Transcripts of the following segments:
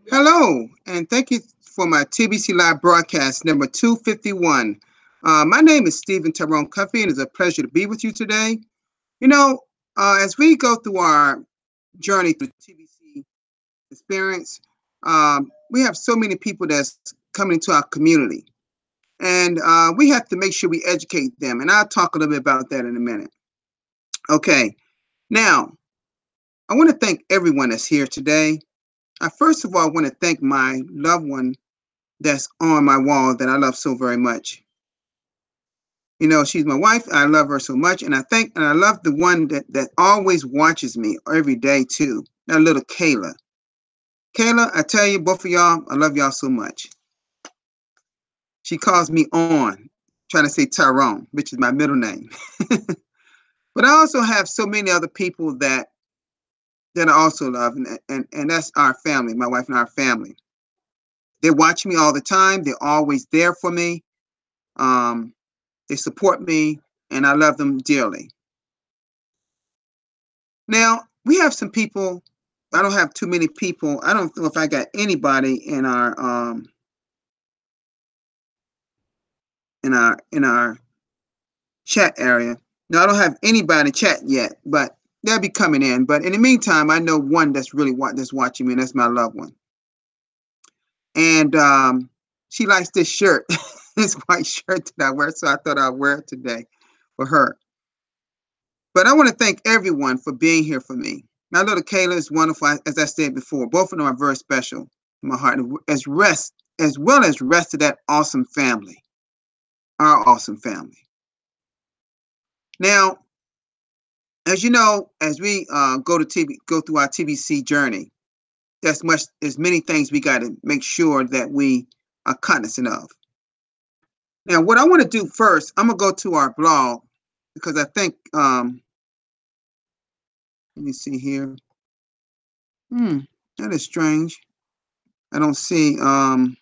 Hello, and thank you for my TBC Live broadcast number 251. My name is Stephen Tyrone Cuffey, and it's a pleasure to be with you today. You know, as we go through our journey through TBC experience, we have so many people that's coming into our community, and we have to make sure we educate them. And I'll talk a little bit about that in a minute. Okay, now I want to thank everyone that's here today. First of all, I want to thank my loved one that's on my wall that I love so very much. You know, she's my wife. I love her so much, and I love the one that always watches me every day too. That little Kayla. Kayla, I tell you, both of y'all, I love y'all so much. She calls me on, trying to say Tyrone, which is my middle name. But I also have so many other people that I also love, and that's our family, my wife and our family. They watch me all the time. They're always there for me. They support me, and I love them dearly. Now, we have some people. I don't have too many people. I don't know if I got anybody in our chat area. No, I don't have anybody in chat yet, but they'll be coming in. But in the meantime, I know one that's really that's watching me, and that's my loved one. And she likes this shirt, this white shirt that I wear, so I thought I'd wear it today for her. But I want to thank everyone for being here for me. My little Kayla is wonderful, as I said before. Both of them are very special in my heart, as well as rest of that awesome family, our awesome family. Now, as you know, as we go through our TBC journey, there's many things we got to make sure that we are cognizant of. Now, what I want to do first, I'm gonna go to our blog because I think let me see here. That is strange. I don't see I'm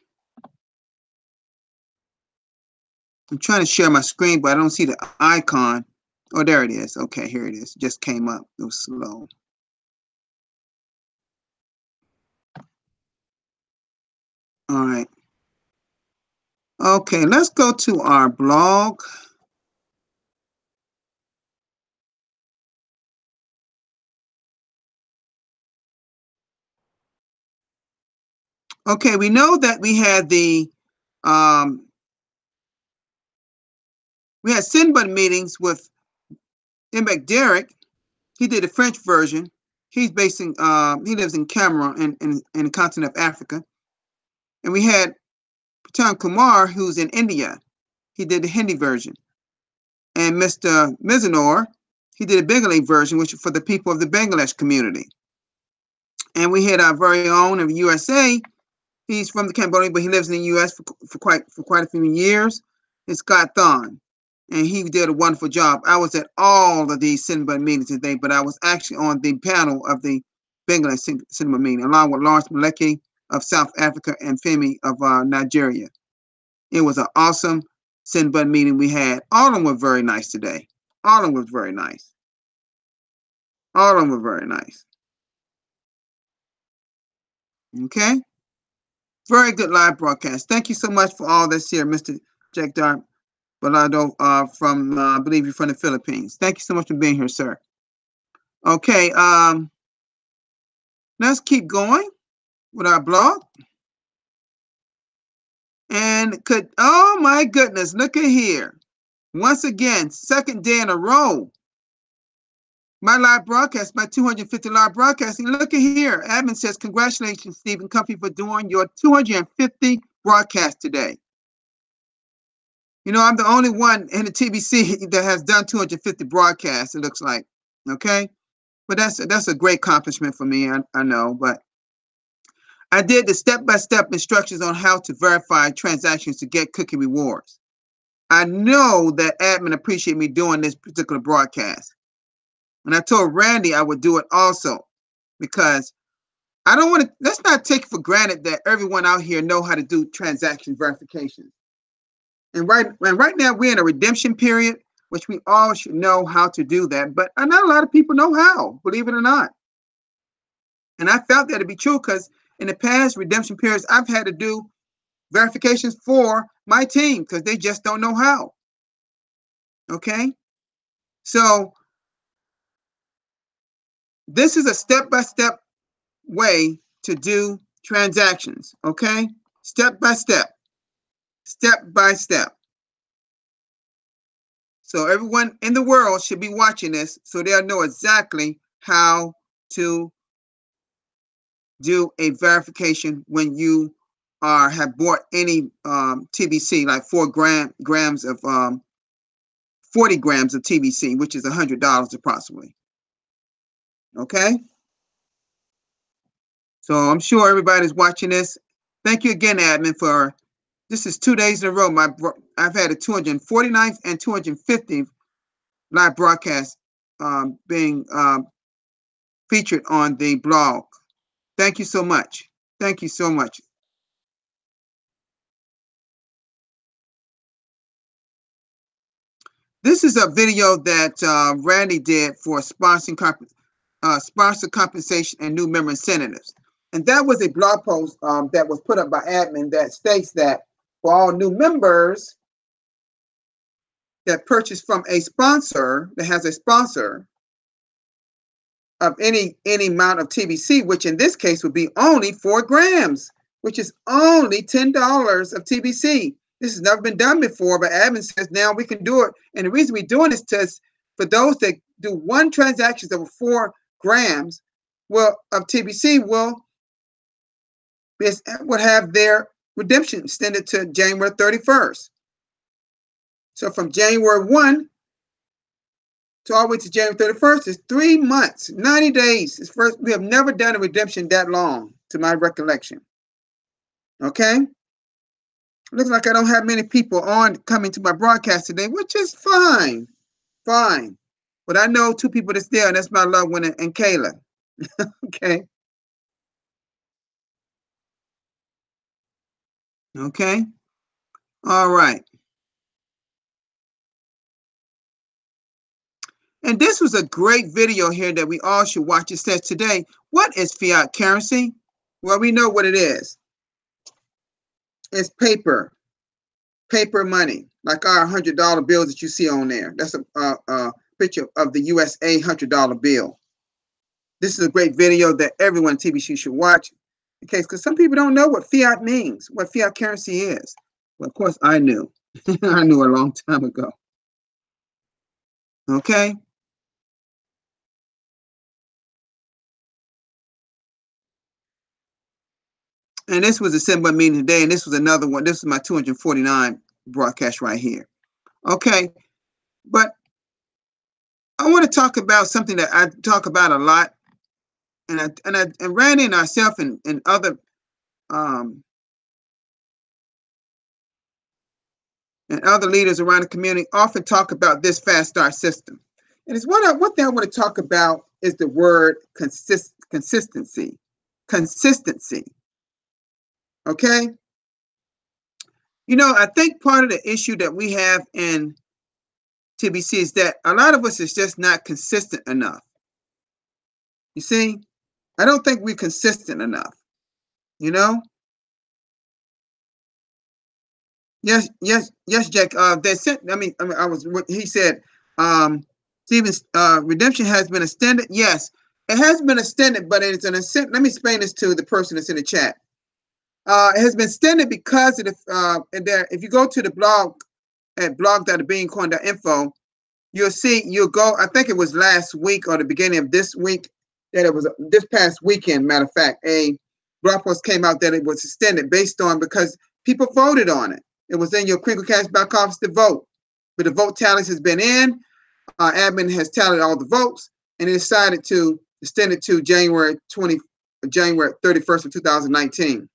trying to share my screen, but I don't see the icon. Oh, there it is. Okay, here it is. Just came up. It was slow. All right. Okay, let's go to our blog. Okay, we know that we had Sinbad meetings with Imbek Derek. He did a French version. He's based in he lives in Cameroon in the continent of Africa. And we had Patan Kumar, who's in India. He did the Hindi version. And Mr. Mizanor, he did a Bengali version, which is for the people of the Bangladesh community. And we had our very own of USA. He's from the Cambodia, but he lives in the U.S. for quite a few years. It's Scott Thon, and he did a wonderful job. I was at all of these cinema meetings today, but I was actually on the panel of the Bangladesh cinema meeting, along with Lawrence Maleki of South Africa and Femi of Nigeria. It was an awesome cinema meeting we had. All of them were very nice today. All of them were very nice. All of them were very nice. Okay? Very good live broadcast. Thank you so much for all this here, Mr. Jack Dar Balado from, I believe you're from the Philippines. Thank you so much for being here, sir. Okay, let's keep going with our blog. And oh my goodness, look at here. Once again, second day in a row. My live broadcast, my 250 live broadcasting. Look at here. Admin says, congratulations, Stephen Cuffey, for doing your 250 broadcast today. You know, I'm the only one in the TBC that has done 250 broadcasts, it looks like. Okay? But that's a great accomplishment for me, I know. But I did the step-by-step instructions on how to verify transactions to get cookie rewards. I know that admin appreciate me doing this particular broadcast. And I told Randy I would do it also, because I don't want to, let's not take for granted that everyone out here know how to do transaction verification. And right now we're in a redemption period, which we all should know how to do that. But not a lot of people know how, believe it or not. And I felt that to be true because in the past redemption periods, I've had to do verifications for my team because they just don't know how. Okay? So this is a step-by-step way to do transactions. Okay? Step by step. Step by step. So everyone in the world should be watching this so they'll know exactly how to do a verification when you have bought any TBC, like 4 grams of 40 grams of TBC, which is $100 approximately. Okay? So I'm sure everybody's watching this. Thank you again, admin, for this is 2 days in a row. I've had a 249th and 250th live broadcast being featured on the blog. Thank you so much. Thank you so much. This is a video that Randy did for sponsor compensation and new member incentives. And that was a blog post that was put up by admin that states that for all new members that purchase from a sponsor that has a sponsor of any amount of TBC, which in this case would be only 4 grams, which is only $10 of TBC. This has never been done before, but admin says now we can do it. And the reason we're doing this is for those that do one transaction over 4 grams of TBC will have their redemption extended to January 31st. So from January 1 to all the way to January 31st is 3 months, 90 days. We have never done a redemption that long, to my recollection. Okay? Looks like I don't have many people on coming to my broadcast today, which is fine. Fine. But I know 2 people that's there, and that's my loved one and Kayla. Okay? Okay? All right. And this was a great video here that we all should watch. It says today, what is fiat currency? Well, we know what it is. It's paper money, like our $100 bills that you see on there. That's a picture of the USA $100 bill. This is a great video that everyone on TBC should watch, in case, because some people don't know what fiat means, what fiat currency is. Well, of course, I knew. I knew a long time ago. Okay? And this was a 7 meeting today, and this was another one. This is my 249 broadcast right here. Okay, but I want to talk about something that I talk about a lot, and Randy and ourselves and other leaders around the community often talk about this fast start system. And it's one thing I want to talk about is the word consistency. Consistency. Okay? You know, I think part of the issue that we have in TBC is that a lot of us is just not consistent enough. You see? I don't think we're consistent enough. You know? Yes, Jack. They said. He said, Stephen's redemption has been extended. Yes, it has been extended, but it's an extended. Let me explain this to the person that's in the chat. It has been extended because of the if you go to the blog at blog.thebillioncoin.info, you'll go. I think it was last week or the beginning of this week that it was this past weekend. Matter of fact, a blog post came out that it was extended based on because people voted on it. It was in your Crinkle Cash back office to vote. But the vote tallies has been in. Admin has tallied all the votes, and they decided to extend it to January 31st of 2019.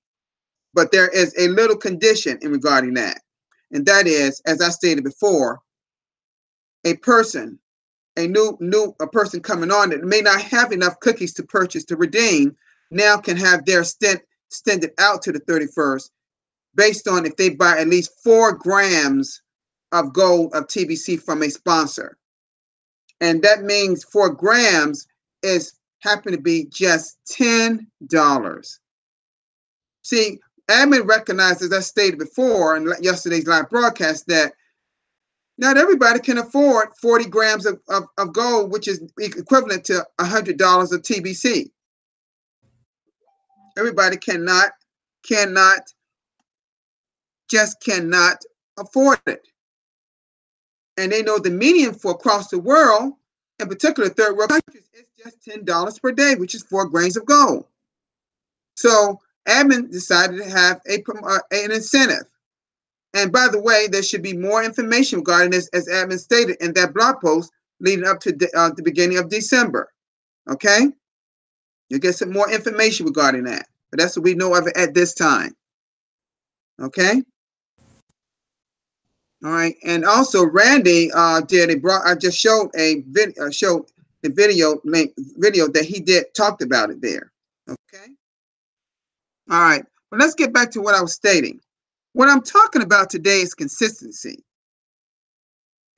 But there is a little condition in regarding that. And that is, as I stated before, a person coming on that may not have enough cookies to purchase to redeem now can have their extended out to the 31st based on if they buy at least 4 grams of gold of TBC from a sponsor. And that means 4 grams is happened to be just $10. See, admin recognizes, as I stated before in yesterday's live broadcast, that not everybody can afford 40 grams of gold, which is equivalent to $100 of TBC. Everybody cannot afford it. And they know the median for across the world, in particular third world countries, is just $10 per day, which is 4 grains of gold. So admin decided to have an incentive. And by the way, there should be more information regarding this, as admin stated in that blog post leading up to the beginning of December. Okay? You'll get some more information regarding that. But that's what we know of it at this time. Okay? All right. And also, Randy I just showed a video, video that he talked about it there. Okay? All right. Well, let's get back to what I was stating. What I'm talking about today is consistency.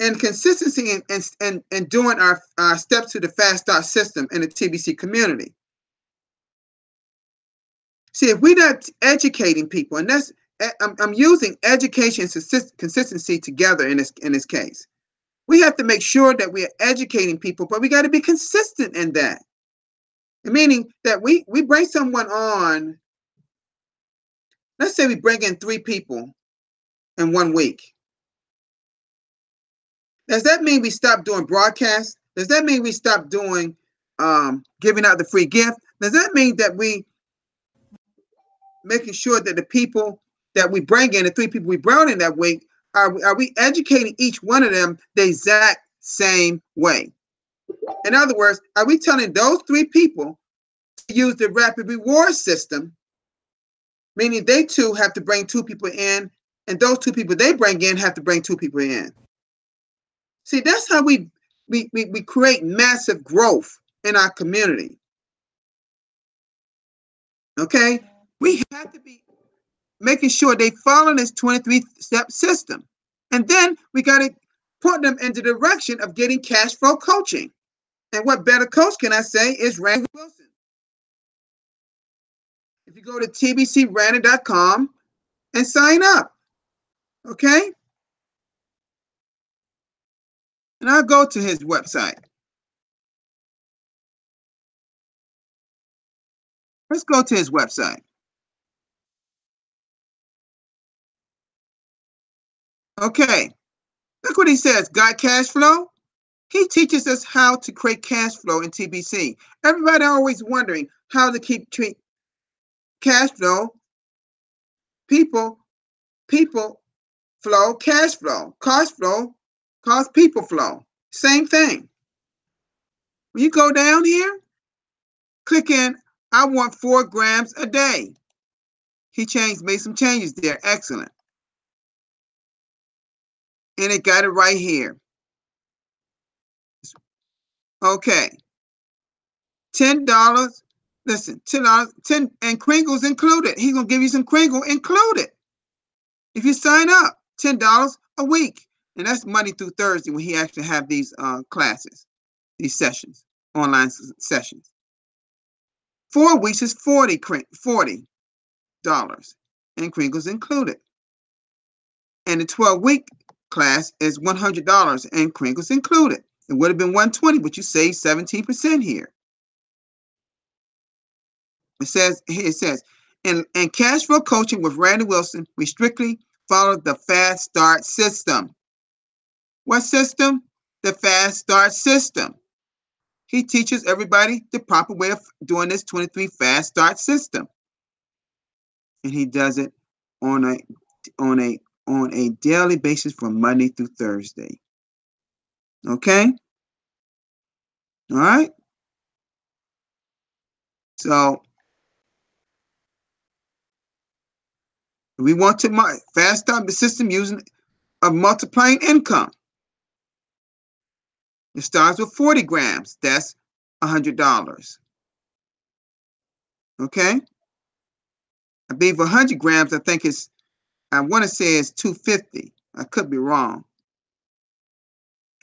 And consistency in doing our steps to the fast start system in the TBC community. See, if we're not educating people, and that's I'm using education and consistency together in this case. We have to make sure that we are educating people, but we got to be consistent in that. Meaning that we bring someone on. Let's say we bring in 3 people in 1 week. Does that mean we stop doing broadcasts? Does that mean we stop doing giving out the free gift? Does that mean that we making sure that the people that we bring in, the 3 people we brought in that week, are we educating each one of them the exact same way? In other words, are we telling those 3 people to use the rapid reward system, meaning they too have to bring 2 people in, and those 2 people they bring in have to bring 2 people in? See, that's how we create massive growth in our community. Okay? We have to be making sure they follow this 23-step system. And then we got to put them in the direction of getting cash flow coaching. And what better coach can I say is Randy Wilson. If you go to tbcrandy.com and sign up, okay? And I'll go to his website. Let's go to his website. Okay, look what he says. Got cash flow? He teaches us how to create cash flow in TBC. Everybody always wondering how to keep cash flow, people flow, cash flow, cost people flow. Same thing. When you go down here, click in, I want 4 grams a day. He made some changes there. Excellent. And it got it right here. Okay. $10. Listen, $10, 10 and Kringles included. He's gonna give you some Kringle included. If you sign up, $10 a week. And that's Monday through Thursday when he actually have these classes, these sessions, online sessions. 4 weeks is $40 and Kringles included. And the 12-week class is $100 and Kringles included. It would have been $120, but you saved 17% here. It says, in cash flow coaching with Randy Wilson, we strictly follow the fast start system. What system? The fast start system. He teaches everybody the proper way of doing this 23 fast start system. And he does it on a daily basis from Monday through Thursday. Okay? All right? So we want to fast start the system using a multiplying income. It starts with 40 grams. That's $100. Okay? I believe 100 grams, I want to say it's $250. I could be wrong.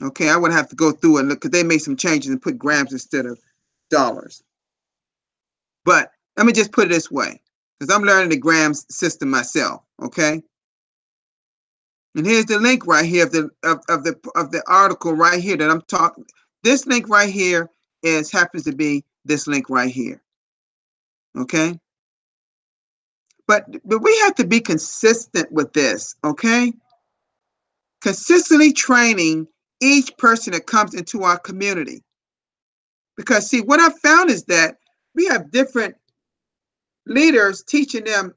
Okay, I would have to go through and look because they made some changes and put grams instead of dollars. But let me just put it this way, because I'm learning the grams system myself. Okay. And here's the link right here of the article right here that I'm talking. This link right here happens to be this link right here. Okay. But we have to be consistent with this. Okay. Consistently training each person that comes into our community. Because see, what I found is that we have different leaders teaching them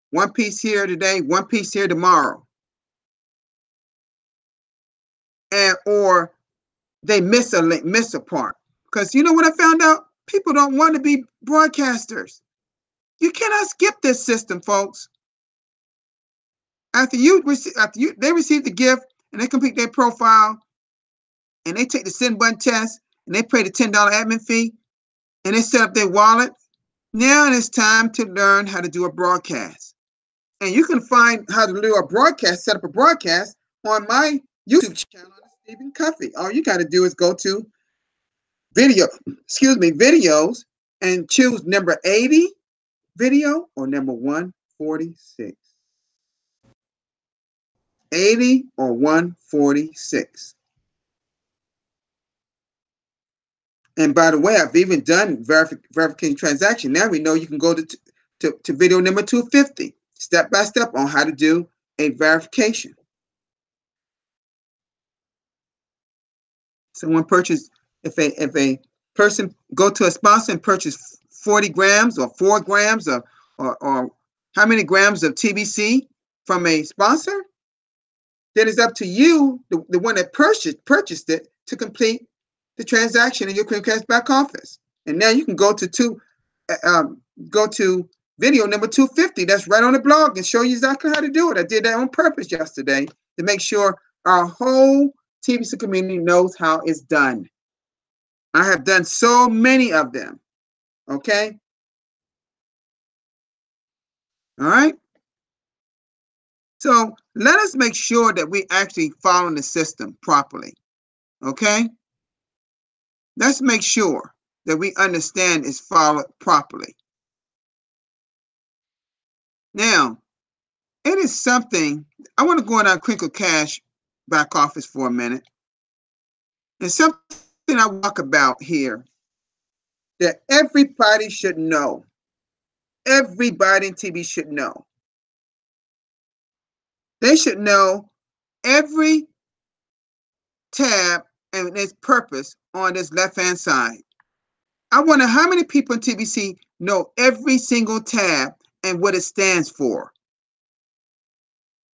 one piece here today, one piece here tomorrow. Or they miss a part. Because you know what I found out? People don't want to be broadcasters. You cannot skip this system, folks. After they receive the gift and they complete their profile and they take the send button test and they pay the $10 admin fee and they set up their wallet, now it's time to learn how to do a broadcast. And you can find how to do a broadcast, set up a broadcast on my YouTube channel, Stephen Cuffey. All you got to do is go to videos, and choose number 80 video or number 146. 80 or 146. And by the way, I've even done verification transaction. Now we know you can go to video number 250, step by step on how to do a verification. Someone purchase, if a person go to a sponsor and purchase 40 grams or 4 grams or how many grams of TBC from a sponsor, then it's up to you, the one that purchased it, to complete the transaction in your Creamcast back office. And now you can go to video number 250. That's right on the blog and show you exactly how to do it. I did that on purpose yesterday to make sure our whole TBC community knows how it's done. I have done so many of them. Okay. All right. So let us make sure that we actually follow the system properly. Okay. Let's make sure that we understand it's followed properly. Now, it is something, I want to go in our Crinkle Cash back office for a minute. It's something I walk about here that everybody should know. Everybody in TV should know. They should know every tab and its purpose on this left-hand side. I wonder how many people in TBC know every single tab and what it stands for.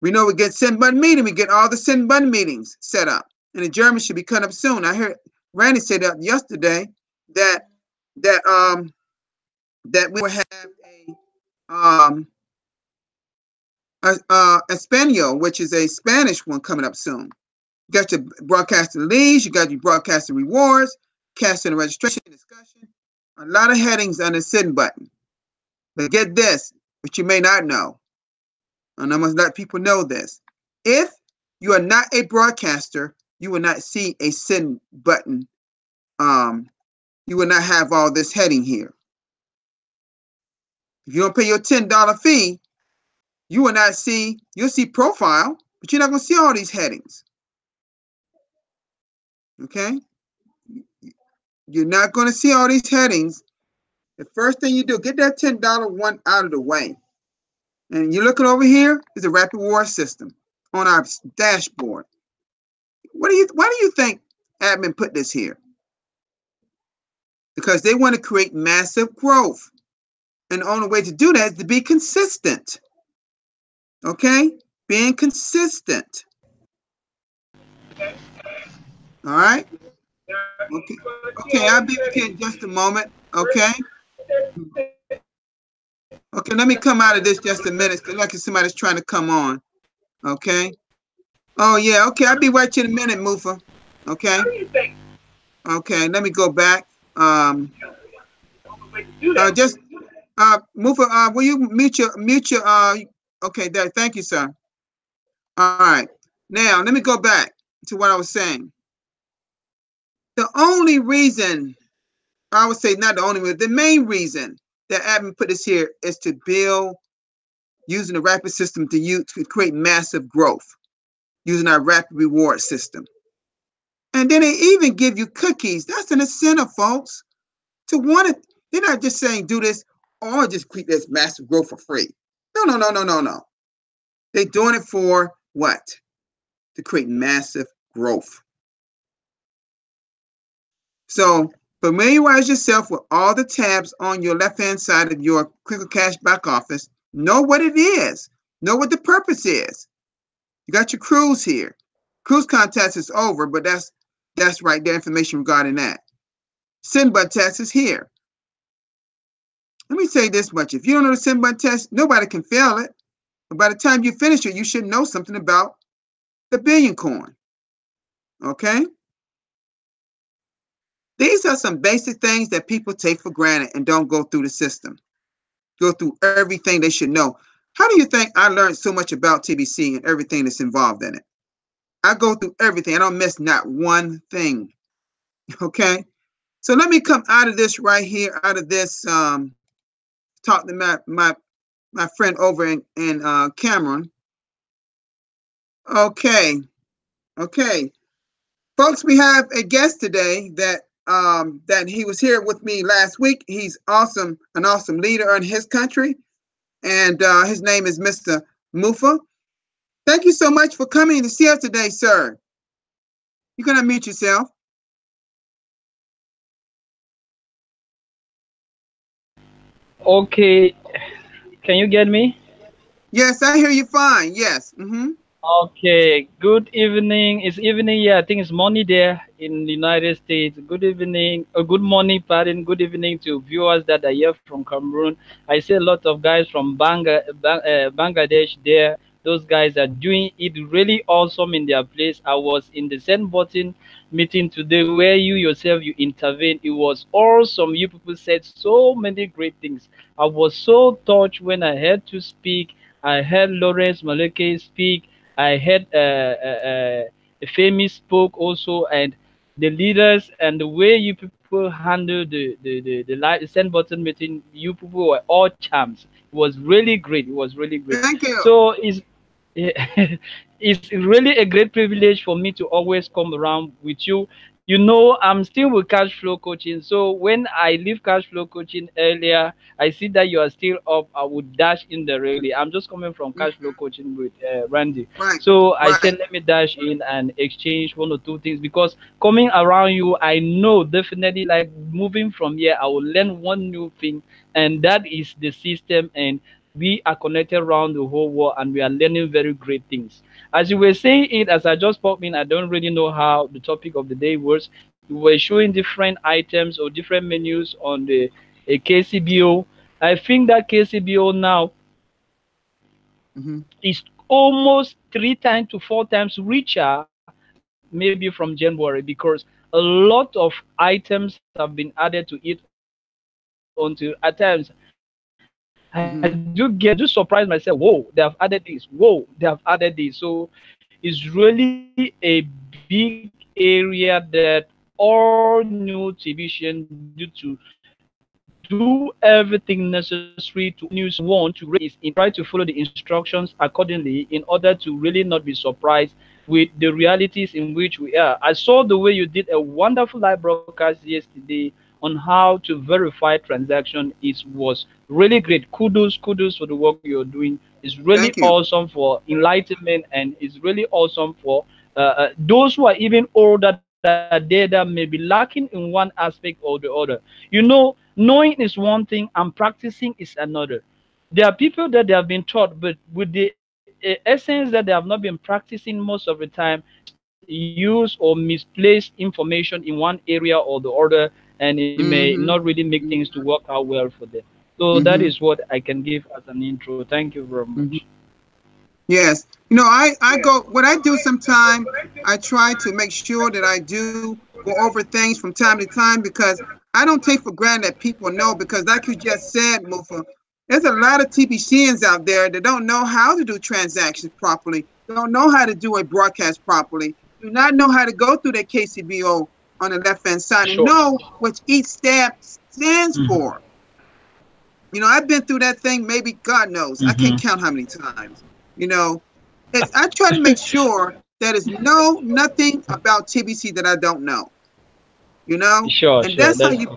We know we get send button meeting. We get all the send button meetings set up. And the German should be cut up soon. I heard Randy say that yesterday that we will have a Espanol, which is a Spanish one, coming up soon. You got your broadcasting leads, you got your broadcasting rewards, casting registration discussion, a lot of headings on the send button. But get this, which you may not know, and I must let people know this. If you are not a broadcaster, you will not see a send button. You will not have all this heading here. If you don't pay your $10 fee, you will not see, you'll see profile, but you're not going to see all these headings. Okay? You're not going to see all these headings. The first thing you do, get that $10 one out of the way. And you're looking over here, is a rapid reward system on our dashboard. Why do you think admin put this here? Because they want to create massive growth. And the only way to do that is to be consistent. Okay? Being consistent. All right? Okay, I'll be with you in just a moment. Okay? Okay, let me come out of this just a minute, because like somebody's trying to come on. Okay? Oh, yeah. Okay, I'll be right in a minute, Mufa. Okay? Okay, let me go back. Mufa, will you mute your, okay, there. Thank you, sir. All right. Now, let me go back to what I was saying. The only reason, I would say not the only reason, the main reason that admin put this here is to build using the rapid system to create massive growth using our rapid reward system. And then they even give you cookies. That's an incentive, folks, to want it. They're not just saying do this or just keep this massive growth for free. No, no, no, no, no, no. They're doing it for what? To create massive growth. So familiarize yourself with all the tabs on your left-hand side of your Quicker Cash back office. Know what it is. Know what the purpose is. You got your cruise here. Cruise contest is over, but that's right there, information regarding that. Send button test is here. Let me say this much. If you don't know the send button test, nobody can fail it. But by the time you finish it, you should know something about the Billion Coin. Okay? These are some basic things that people take for granted and don't go through the system. Go through everything they should know. How do you think I learned so much about TBC and everything that's involved in it? I go through everything. I don't miss not one thing. Okay? So let me come out of this right here, out of this, talk to my friend over in Cameron. Okay. Okay. Folks, we have a guest today that he was here with me last week. He's awesome, an awesome leader in his country, and his name is Mr. Mufa. Thank you so much for coming to see us today, sir. You can unmute yourself. Okay, can you get me? Yes, I hear you fine. Yes. Okay, good evening. It's evening here. I think it's morning there in the United States. Good evening, good morning, pardon. Good evening to viewers that are here from Cameroon. I see a lot of guys from Bangladesh there. Those guys are doing it really awesome in their place. I was in the send button meeting today where you yourself you intervened. It was awesome. You people said so many great things. I was so touched when I heard to speak. I heard Lawrence Maleke speak. I heard a famous spoke also, and the leaders and the way you people handle the live send button meeting, you people were all champs. It was really great. It was really great. Thank you. So it's really a great privilege for me to always come around with you. You know, I'm still with cash flow coaching. So when I leave cash flow coaching earlier, I see that you are still up. I would dash in directly. I'm just coming from cash flow coaching with Randy. Right. So I Right. said, let me dash in and exchange one or two things because coming around you, I know definitely like moving from here, I will learn one new thing, and that is the system. And we are connected around the whole world and we are learning very great things. As you were saying it, as I just popped in, I don't really know how the topic of the day was. You were showing different items or different menus on the KCBO. I think that KCBO now is almost 3 times to 4 times richer, maybe from January, because a lot of items have been added to it until at times I do surprise myself. Whoa, they have added this. Whoa, they have added this. So it's really a big area that all new television do to do everything necessary to raise the quality of the news you want to raise is in try to follow the instructions accordingly in order to really not be surprised with the realities in which we are. I saw the way you did a wonderful live broadcast yesterday on how to verify transaction. It was really great. Kudos for the work you're doing. It's really awesome for Thank you. enlightenment, and it's really awesome for those who are even older that are there that may be lacking in one aspect or the other. You know, knowing is one thing and practicing is another. There are people that they have been taught, but with the essence that they have not been practicing most of the time, misuse or misplace information in one area or the other, and it may not really make things to work out well for them. So that is what I can give as an intro. Thank you very much. Yes. I go, what I do sometime, I try to make sure that I do go over things from time to time because I don't take for granted that people know because like you just said, Mufa, there's a lot of TBCNs out there that don't know how to do transactions properly, don't know how to do a broadcast properly, do not know how to go through their KCBO on the left-hand side and Sure. know what each step stands for. I've been through that thing. Maybe God knows, I can't count how many times. You know, I try to make sure that is nothing about TBC that I don't know. Sure, And sure. that's how That's you.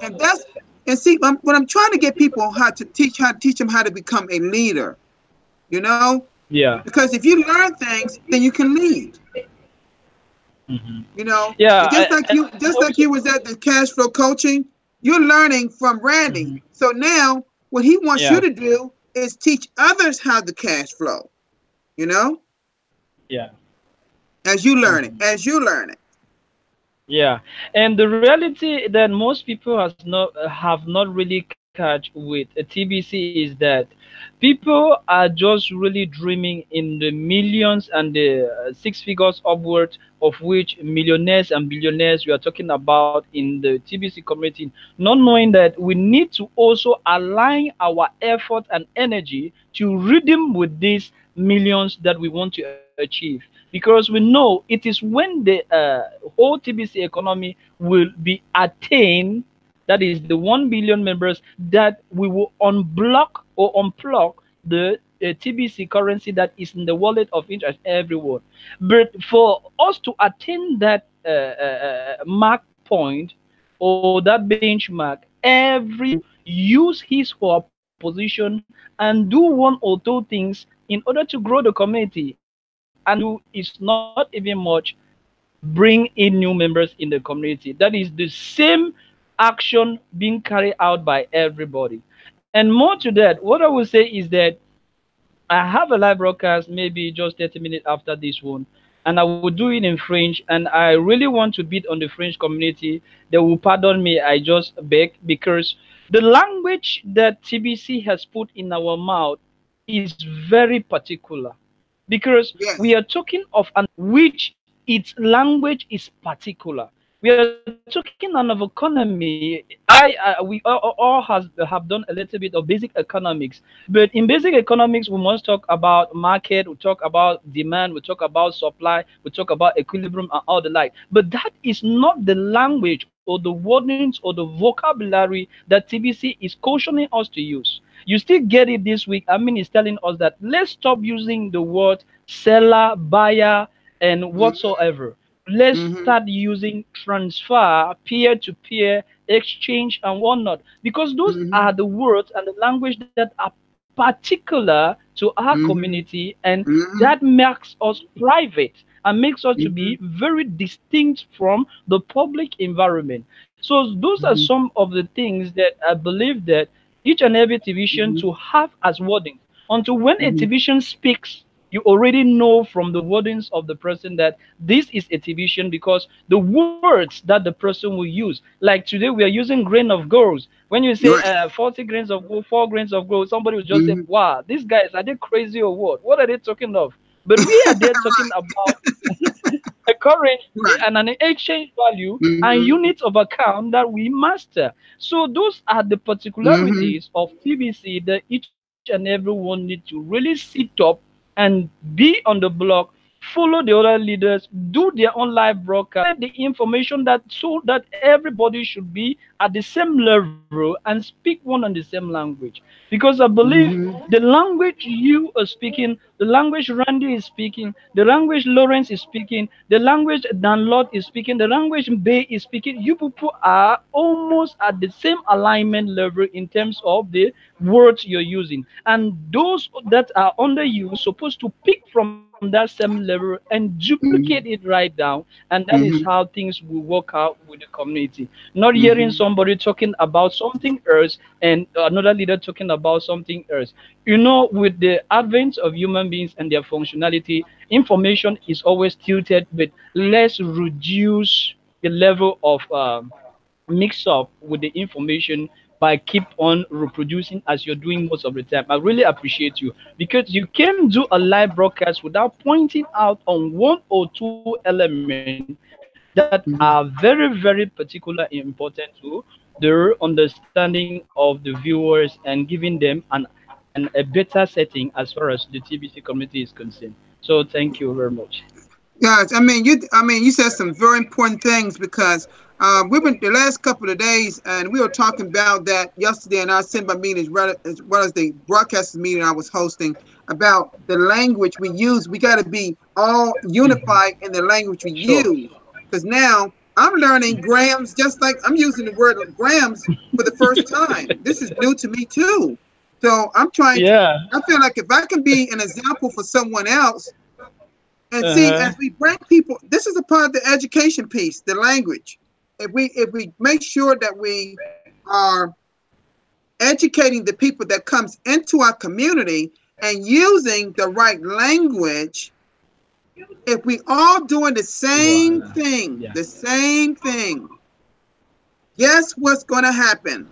And see, when I'm trying to get people how to teach them how to become a leader. You know, yeah. because if you learn things, then you can lead. And Yeah, just like also. you was at the cash flow coaching, you're learning from Randy. Mhm. So now what he wants you Yeah, to do is teach others how to cash flow, you know, yeah. as you learn it, Mhm. as you learn it. Yeah, and the reality that most people have not really catch with a TBC is that people are just really dreaming in the millions and the six figures upwards, of which millionaires and billionaires we are talking about in the TBC community, not knowing that we need to also align our effort and energy to redeem with these millions that we want to achieve, because we know it is when the whole TBC economy will be attained, that is the 1 billion members, that we will unblock or unplug the TBC currency that is in the wallet of each and everyone. But for us to attain that mark point or that benchmark, everybody should use his or her position and do one or two things in order to grow the community. And what we want to do is not even much bring in new members in the community. That is the same action being carried out by everybody. And more to that, what I will say is that I have a live broadcast maybe just 30 minutes after this one, and I will do it in French. And I really want to beat on the French community. They will pardon me, I just beg, because the language that TBC has put in our mouth is very particular. Because we Yes. are talking of an which its language is particular. We are talking on of economy. We all have done a little bit of basic economics, but in basic economics we must talk about market, we talk about demand, we talk about supply, we talk about equilibrium and all the like. But that is not the language or the wordings or the vocabulary that TBC is cautioning us to use. You still get it this week. I mean, it's telling us that let's stop using the word seller, buyer, and Mm-hmm. whatsoever. Let's Mm-hmm. start using transfer, peer to peer, exchange, and whatnot, because those Mm-hmm. are the words and the language that are particular to our Mm-hmm. community, and that Mm-hmm. makes us private and makes us to Mm-hmm. be very distinct from the public environment. So those are Mm-hmm. some of the things that I believe that each and every division to have as wording. Until when a Mm-hmm. division speaks, you already know from the wordings of the person that this is a division, because the words that the person will use. Like today, we are using grain of gold. When you say Right. 40 grains of gold, 4 grains of gold, somebody will just say, Mm-hmm. "Wow, these guys, are they crazy or what? What are they talking of?" But we are there talking Right. about a currency Right. and an exchange value and Mm-hmm. units of account that we master. So those are the Mm-hmm. particularities of TBC that each and everyone need to really sit up and be on the block, follow the other leaders, do their own live broadcast, the information that so that everybody should be at the same level and speak one and the same language. Because I believe Mm-hmm. the language you are speaking, the language Randy is speaking, the language Lawrence is speaking, the language Dan Lord is speaking, the language Bay is speaking, you people are almost at the same alignment level in terms of the words you're using. And those that are under you supposed to pick from that same level and duplicate it Mm-hmm. right down. And that is how Mm-hmm. things will work out with the community. Not hearing Mm-hmm. somebody talking about something else and another leader talking about something else. With the advent of human beings and their functionality, information is always tilted, but let's reduce the level of mix up with the information by keep on reproducing as you're doing most of the time. I really appreciate you, because you can do a live broadcast without pointing out on one or two elements that are very, very particular and important to the understanding of the viewers and giving them a better setting as far as the TBC community is concerned. So thank you very much. Yes, I mean you said some very important things because We've been the last couple of days, and we were talking about that yesterday in our Simba meeting, as well as the broadcast meeting I was hosting, about the language we use. We got to be all unified in the language we Sure. use, because now I'm learning grams, just like I'm using the word grams for the first time. This is new to me too. So I'm trying to. Yeah. I feel like if I can be an example for someone else, and see, Uh-huh. as we bring people, this is a part of the education piece, the language. If we make sure that we are educating the people that comes into our community and using the right language, if we all doing Voila. Yeah. the same thing, guess what's going to happen?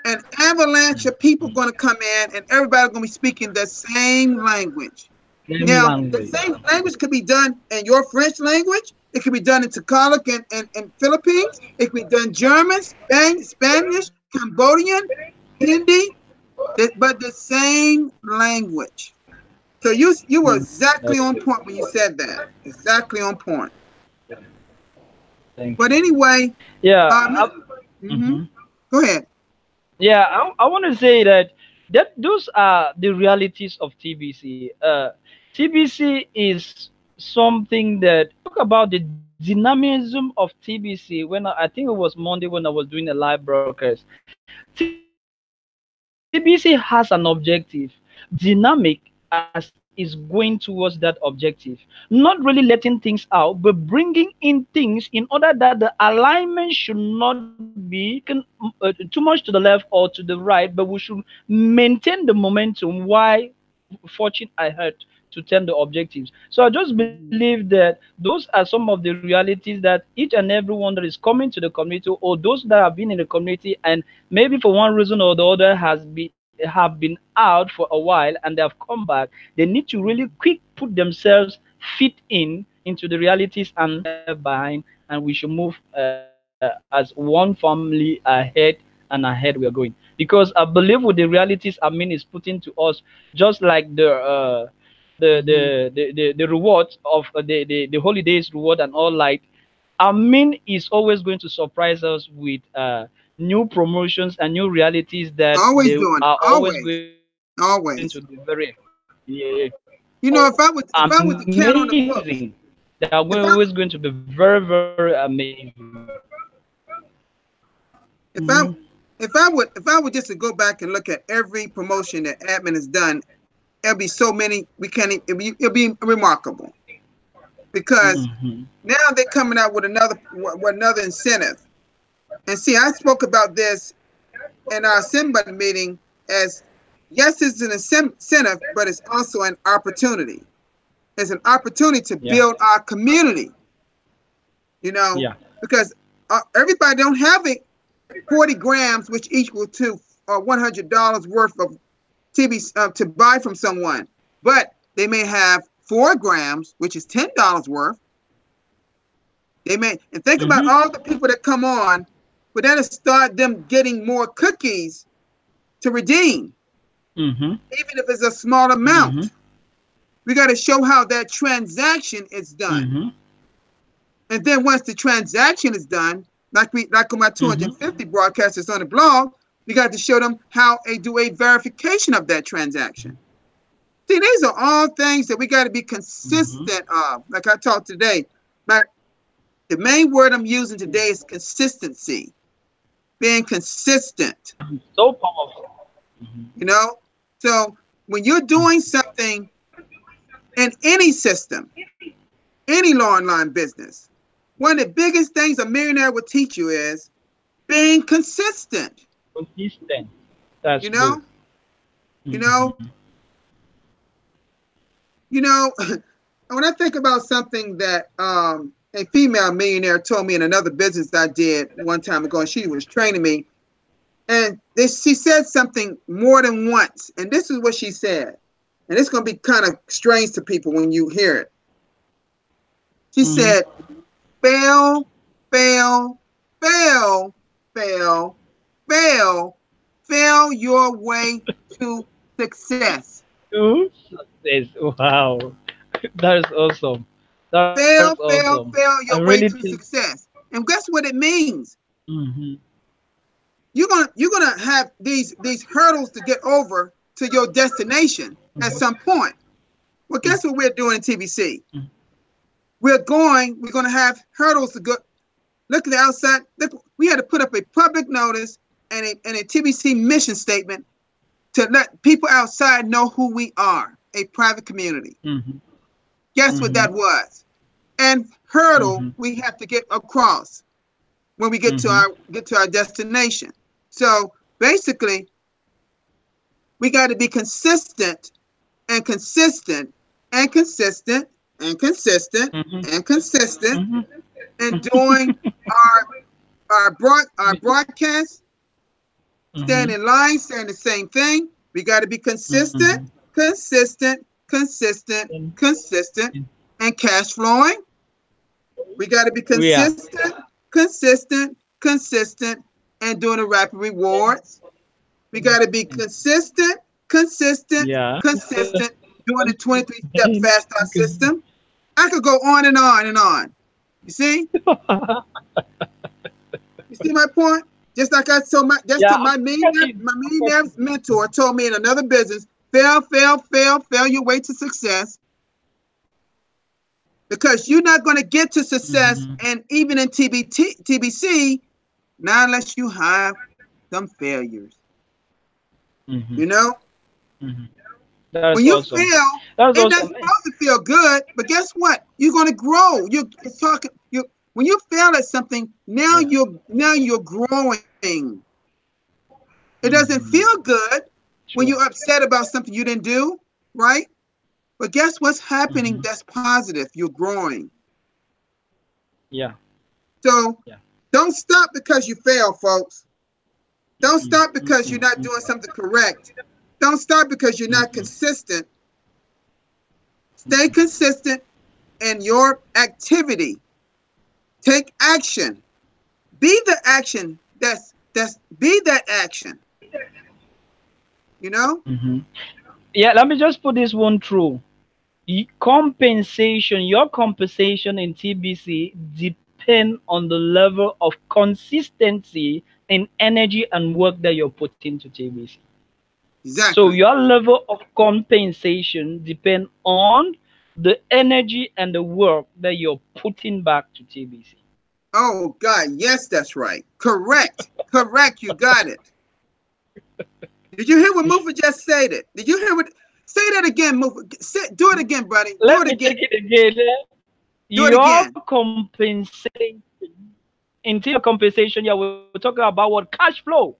An avalanche of people Mhm. going to come in, and everybody's going to be speaking the same language. Same Now, the language. same language could be done in your French language. It could be done in Tagalog and Philippines. It could be done German, Spanish, Cambodian, Hindi, but the same language. So you were Mm, exactly that's on good. point when you said that. Exactly on point. Yeah. Thank But you. anyway, Yeah. mm-hmm. Mhm. Go ahead. Yeah. I want to say that those are the realities of TBC. TBC is something that talk about the dynamism of TBC. When I think it was Monday when I was doing a live broadcast. TBC has an objective, dynamic as is going towards that objective. Not really letting things out, but bringing in things in order that the alignment should not be too much to the left or to the right, but we should maintain the momentum. Why fortune ahead to turn the objectives. So I just believe that those are some of the realities that each and everyone that is coming to the community, or those that have been in the community and maybe for one reason or the other have been out for a while and they have come back, they need to really quick put themselves fit into the realities and not to be left behind, and we should move as one family ahead, and ahead we are going. Because I believe with the realities Amin is putting to us, just like the rewards of the holidays reward and all, like Amin is always going to surprise us with new promotions and new realities that Always they doing it. are always Always. going to be very, Always. yeah, You know, if I was to count on the amazing. books, They are if always I going to be very, very amazing. if Hmm. I if I would just to go back and look at every promotion that admin has done, there'll be so many we can't. It'll be remarkable because Hmm. now they're coming out with another incentive. And see, I spoke about this in our Simba meeting as yes, it's an incentive, but it's also an opportunity. It's an opportunity to Yeah, build our community. You know, yeah. because everybody don't have it 40 grams, which equal to $100 worth of TB to buy from someone, but they may have 4 grams, which is $10 worth. They may, and think Hmm. about all the people that come on, but that'll start them getting more cookies to redeem, Hmm. even if it's a small Hmm. amount. We got to show how that transaction is done. Hmm. And then once the transaction is done, like on my Hmm. 250 broadcasters on the blog, we got to show them how they do a verification of that transaction. See, these are all things that we got to be Hmm. consistent of. Like I talked today, but the main word I'm using today is consistency, being consistent, So powerful. Hmm. you know? So when you're doing something in any system, any law online business, one of the biggest things a millionaire will teach you is being consistent. Consistent. That's You good. know, you Hmm. know, you know. When I think about something that a female millionaire told me in another business I did one time ago, and she was training me, and she said something more than once, and this is what she said, and it's going to be kind of strange to people when you hear it. She Hmm. said, "Fail, fail, fail, fail, fail, fail your way to success. Two success. Wow. That is awesome. That is Fail, awesome. fail, I fail really your think. way to success." And guess what it means? Mm-hmm. You're gonna have these hurdles to get over to your destination at some point. Well, guess what we're doing in TBC? We're gonna have hurdles to go. Look at the outside. Look, we had to put up a public notice and a TBC mission statement to let people outside know who we are, a private community. Mm-hmm. Guess what Mm-hmm. that was? And hurdle Mm-hmm. we have to get across when we get to Mm-hmm. our destination. So basically, we got to be consistent and consistent and consistent and consistent Mm-hmm. and consistent Mm-hmm. in doing our broadcast, staying Mm-hmm. in line, saying the same thing. We got to be consistent, Mm-hmm. consistent, consistent, Mm-hmm. consistent, and cash flowing. We got to be Yeah. consistent, consistent, consistent, and doing the rapid rewards. We got to be consistent, consistent, Yeah. consistent, doing the 23-step fast start system. I could go on and on and on. You see? You see my point? Just like I told Yeah, I'm my getting millionaire mentor told me in another business, fail, fail, fail, fail your way to success. Because you're not going to get to success, Mm-hmm. and even in TBC, not unless you have some failures. Mm-hmm. You know, Mm-hmm. That is when you awesome. fail, That is it doesn't awesome. supposed to feel good, but guess what? You're going to grow. You're talking. You when you fail at something, now Yeah. you're growing. It doesn't Mm-hmm. feel good when Sure. you're upset about something you didn't do, right? But guess what's happening Mm-hmm. that's positive? You're growing. Yeah. So Yeah. don't stop because you fail, folks. Don't Mm-mm. stop because you're not Mm-mm. doing something correct. Don't stop because you're not Mm-mm. consistent. Stay consistent in your activity. Take action. Be the action that's be that action. You know? Mm-hmm. Yeah, let me just put this one through. Compensation, your compensation in TBC depend on the level of consistency in energy and work that you're putting to TBC. So Exactly. your level of compensation depend on the energy and the work that you're putting back to TBC. Oh God, yes, that's right. Correct. Correct. You got it. Did you hear what Mufa just said? It. Did you hear what? Say that again, Mufa. Do it again, buddy. Do Let it me again. take it again. Do it Your again. compensation, until your compensation, yeah, we're talking about what cash flow.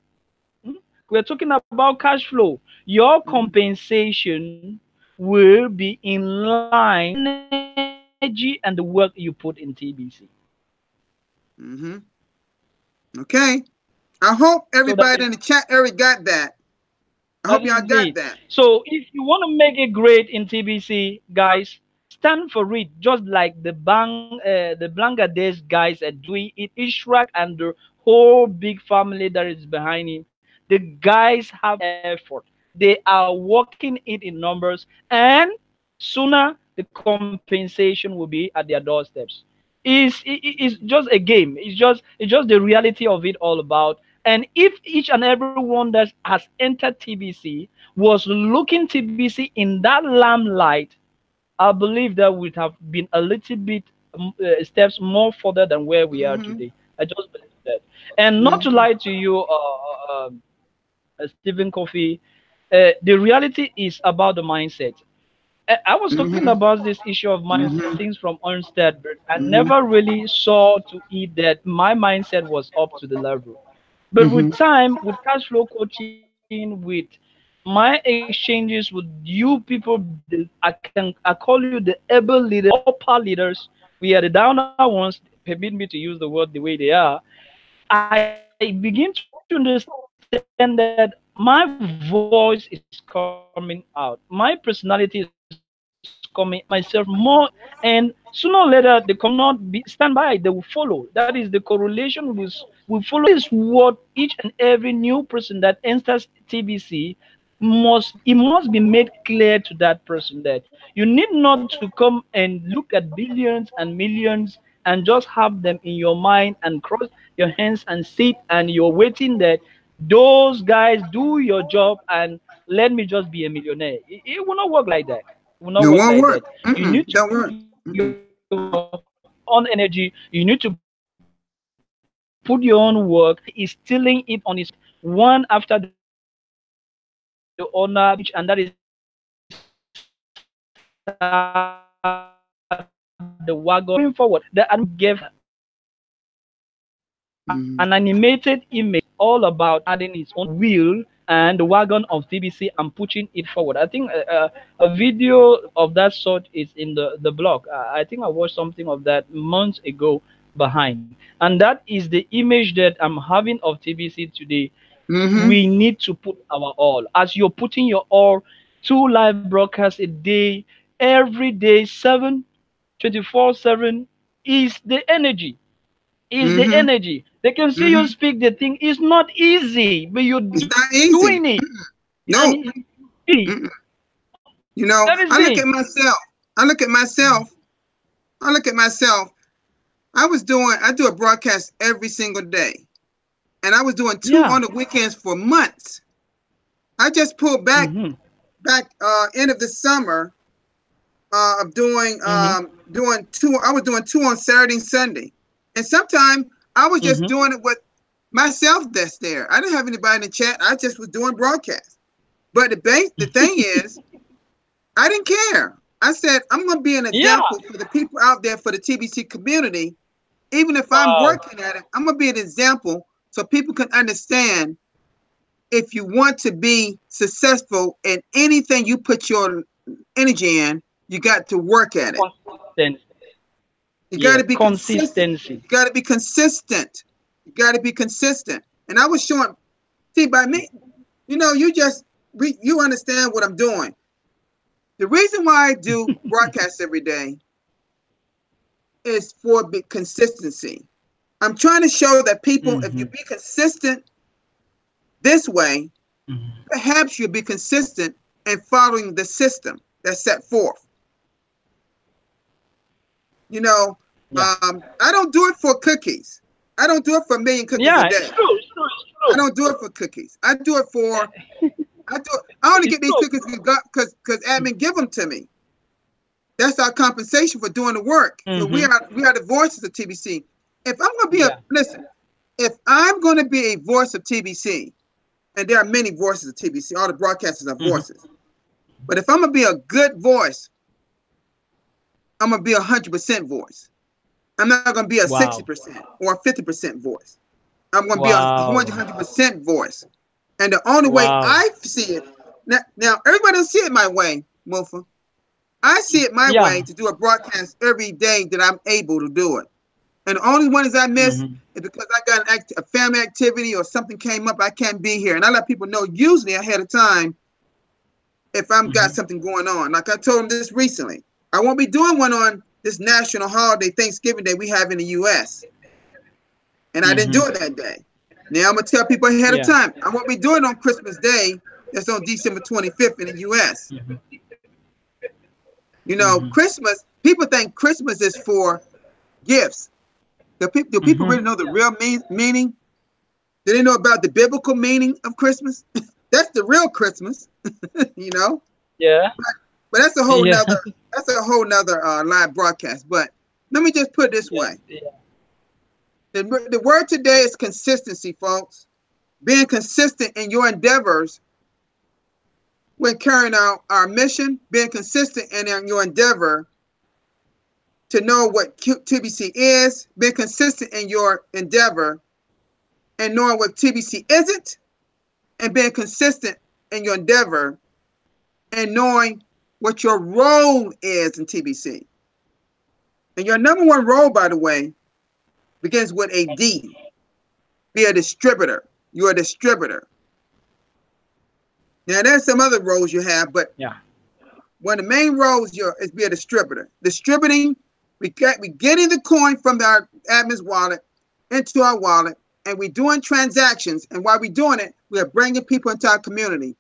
Hmm? We're talking about cash flow. Your Mm-hmm. compensation will be in line energy and the work you put in TBC. Mm-hmm. Okay. I hope So that everybody is in the chat area got that. I hope that y'all is got it. that. So if you want to make it great in TBC, guys, stand for it. Just like the Bangladesh guys are doing it, Ishraq and the whole big family that is behind him. The guys have effort. They are working it in numbers, and sooner the compensation will be at their doorsteps. It's just a game. It's just the reality of it all about. And if each and every one that has entered TBC was looking TBC in that lamplight, I believe that would have been a little bit steps more further than where we are Mm-hmm. today. I just believe that. And not to Mm-hmm. lie to you, Stephen Coffee, the reality is about the mindset. I was talking Mm-hmm. about this issue of mindset Mm-hmm. things from onset, but I Mm-hmm. never really saw to it that my mindset was up to the level. But with Mm-hmm. time, with cash flow coaching, with my exchanges with you people, I call you the able leaders, the upper leaders. We are the downer ones. Permit me to use the word the way they are. I begin to understand that my voice is coming out. My personality is coming out. My myself more, and sooner or later the community will not stand by. They will follow. That is the correlation will follow. That is what each and every new person that enters TBC must be made clear to that person that you need not to come and look at billions and millions and just have them in your mind and cross your hands and sit, and you're waiting that those guys do your job and let me just be a millionaire. It will not work like that. It will not It work won't like work. that. You need to Don't put work. your own energy. You need to put your own work. Is stealing it on his one after the other, one after the other, and that is how the wagon is moving forward. The administration gave Mm-hmm. an animated image all about adding his own wheel and the wagon of TBC and pushing it forward. I think a video of that sort is in the blog. I think I watched something of that months ago behind. And that is the image that I'm having of TBC today. Mm-hmm. We need to put our all. As you're putting your all, two live broadcasts a day, every day, 24/7 is the energy, is the Mm-hmm. energy. They can see you Mm-hmm. speak the thing. It's not easy, but you're It's doing not it. easy. And No. easy. Mm-mm. You know, That is I look it. at myself. I look at myself. I look at myself. I do a broadcast every single day. And I was doing two Yeah. on the weekends for months. I just pulled Mm-hmm. back end of the summer of Mm-hmm. doing two. I was doing two on Saturday and Sunday, and sometimes I was just Mm-hmm. doing it with myself. That's there. I didn't have anybody in the chat. I just was doing broadcasts. But the thing is, I didn't care. I said I'm going to be an Yeah. example for the people out there, for the TBC community. Even if I'm Wow. working at it, I'm going to be an example so people can understand. If you want to be successful in anything you put your energy in, you got to work at it. Consistency. You got Yeah. to be consistent. Consistency. You got to be consistent. You got to be consistent. And I was showing, see, by me, you understand what I'm doing. The reason why I do broadcasts every day is for consistency. I'm trying to show that people, if Mm-hmm. you be consistent this way, Mm-hmm. perhaps you'll be consistent in following the system that's set forth. You know, Yeah. I don't do it for cookies. I don't do it for a million cookies a Yeah. day. It's true. It's true. It's I true. don't do it for cookies. I do it for I only It's get these true. cookies because admin give them to me. That's our compensation for doing the work. So Mm-hmm. we are the voices of TBC. If I'm gonna be a Yeah. listen, if I'm gonna be a voice of TBC, and there are many voices of TBC, all the broadcasters are Mm-hmm. voices. But if I'm gonna be a good voice, I'm gonna be 100% voice. I'm not gonna be a Wow. 60% or a 50% voice. I'm gonna be a Wow. 100% voice. And the only way Wow. I see it now everybody don't see it my way, Mofa. I see it my way Yeah. to do a broadcast every day that I'm able to do it. And the only ones I miss Mm-hmm. is because I got a family activity or something came up, I can't be here. And I let people know usually ahead of time if I've got Mm-hmm. something going on. Like I told them this recently. I won't be doing one on this national holiday, Thanksgiving Day we have in the US. And I didn't Mm-hmm. do it that day. Now I'm gonna tell people ahead of Yeah. time. I won't be doing it on Christmas Day. That's on December 25th in the US. Mm-hmm. You know, Mm-hmm. Christmas, people think Christmas is for gifts. Do people Mm-hmm. really know the real meaning? Do they know about the biblical meaning of Christmas? That's the real Christmas, you know. Yeah. But that's a whole Yeah. nother live broadcast. But let me just put it this Yeah. way: Yeah. the word today is consistency, folks. Being consistent in your endeavors when carrying out our mission, being consistent in your endeavor to know what TBC is, being consistent in your endeavor and knowing what TBC isn't, and being consistent in your endeavor and knowing what your role is in TBC. And your number one role, by the way, begins with a D. Be a distributor. You're a distributor. Now, there's some other roles you have, but Yeah. one of the main roles is be a distributor. Distributing, we getting the coin from our admin's wallet into our wallet, and we're doing transactions. And while we're doing it, we are bringing people into our community,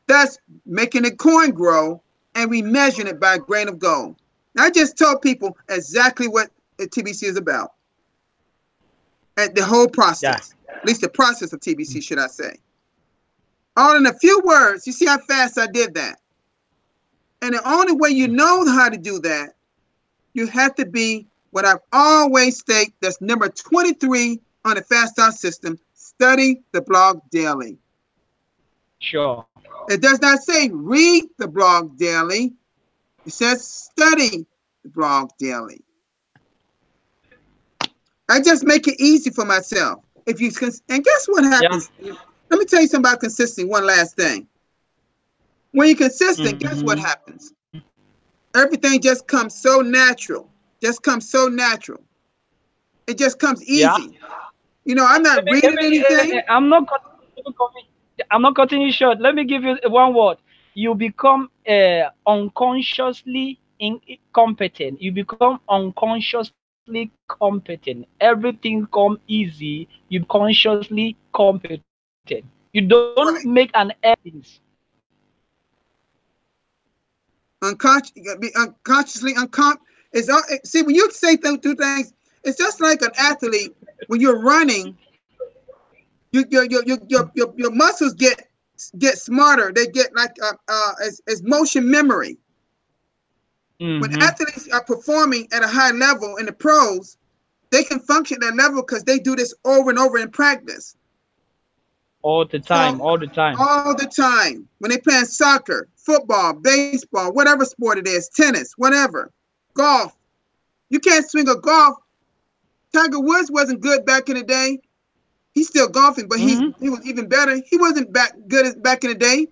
thus making the coin grow, and we measuring it by a grain of gold. Now, I just told people exactly what TBC is about. And the whole Yeah. process, at least the process of TBC, should I say. All in a few words. You see how fast I did that? And the only way you know how to do that, you have to be what I've always stated, that's number 23 on the Fast Start system, study the blog daily. Sure. It does not say read the blog daily. It says study the blog daily. I just make it easy for myself. And guess what happens? Yeah. Let me tell you something about consistency. One last thing. When you're consistent, guess what Mm-hmm. happens? Everything just comes so natural. Just comes so natural. It just comes Yeah. easy. You know, I'm not Let reading me, anything. I'm not cutting you short. Let me give you one word. You become unconsciously incompetent. You become unconsciously competent. Everything come easy. You consciously competent. You don't make Right. an effort. Unconsciously see, when you say those two things, it's just like an athlete. When you're running, your muscles get smarter. They get like as motion memory. When Mm-hmm. athletes are performing at a high level in the pros, they can function at that level because they do this over and over in practice. All the So time. All the time. all the time, when they playing soccer, football, baseball, whatever sport it is, tennis, whatever, golf, you can't swing a golf. Tiger Woods wasn't good back in the day. He's still golfing, but he Mm-hmm. was even better. He wasn't back good as back in the day.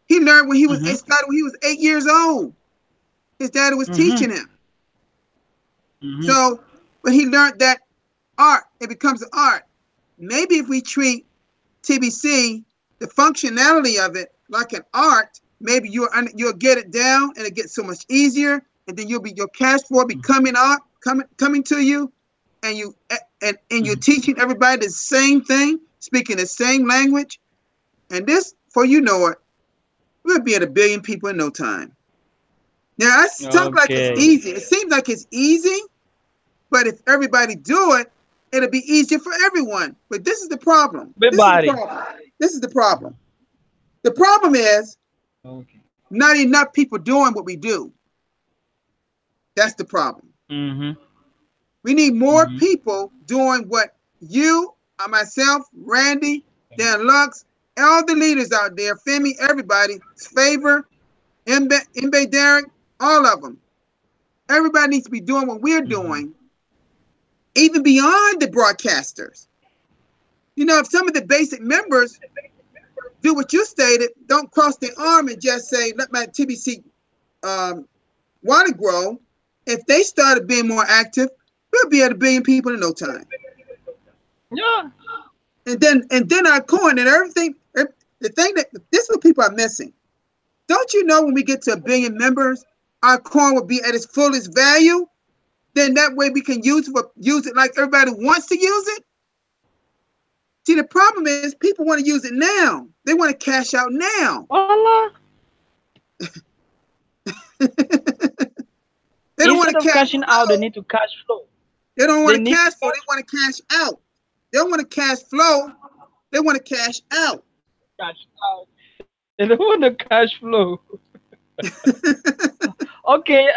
He learned when he was Mm-hmm. started when he was 8 years old. His daddy was Mm-hmm. teaching him. Mm-hmm. So, but he learned that art. It becomes an art. Maybe if we treat TBC, the functionality of it like an art, maybe you'll get it down and it gets so much easier, and then your cash flow be coming up, coming to you, and you're teaching everybody the same thing, speaking the same language, and this, for you know it, we'll be at 1 billion people in no time. Now I talk like it's Okay. easy. It seems like it's easy, but if everybody do it, it'll be easier for everyone. But this is the problem. This is the Everybody. problem. This is the problem. The problem is Okay. not enough people doing what we do. That's the problem. Mm-hmm. We need more Mm-hmm. people doing what you, myself, Randy, Dan Lux, all the leaders out there, Femi, everybody, Favor, Mbe Derek, all of them. Everybody needs to be doing what we're Mm-hmm. doing, even beyond the broadcasters. You know, if some of the basic members do what you stated, don't cross their arm and just say, let my TBC want to grow. If they started being more active, we'll be at 1 billion people in no time. Yeah. And then our coin and everything. The thing that this is what people are missing. Don't you know when we get to 1 billion members, our coin will be at its fullest value? Then that way we can use it like everybody wants to use it. See, the problem is people want to use it now. They want to cash out now. Voila. They don't want Instead to of cash cashing out, they flow. need to cash flow. They don't want They to need cash to flow. They cash want to cash out. They don't want to cash flow. They want to cash out. cash out. They don't want the cash flow. Okay,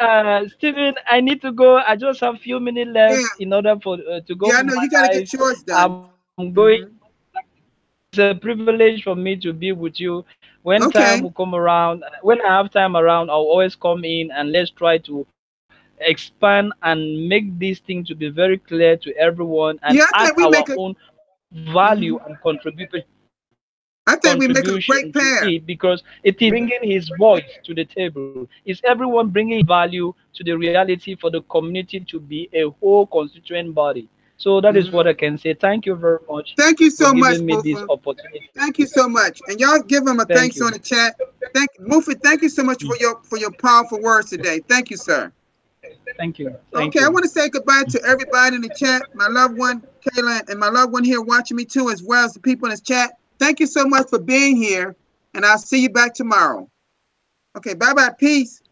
Stephen, I need to go. I just have few minutes Yeah, left in order for to go yeah, I for know. my You got to get life. yours done. I'm going. Hmm. It's a privilege for me to be with you. When time Okay. will come around, when I have time around, I'll always come in and let's try to expand and make this thing to be very clear to everyone and Yeah, I add think we our make a. own value Mhm. and I think we make a contribution great to it pair. because it is bringing his voice to the table. It's everyone bringing value to the reality for the community to be a whole constituent body. So that is what Hmm. I can say. Thank you very much Thank you for so much, giving me this Mufa. opportunity. Thank you so much, and y'all give him a Thank thanks on you. the chat. Thank Mufa. Thank you so much Mm. for your powerful words today. Thank you, sir. Thank you. Thank Okay, I you. want to say goodbye to everybody in the chat. My loved one, Kayla, and my loved one here watching me too, as well as the people in this chat. Thank you so much for being here, and I'll see you back tomorrow. Okay, bye bye. Peace.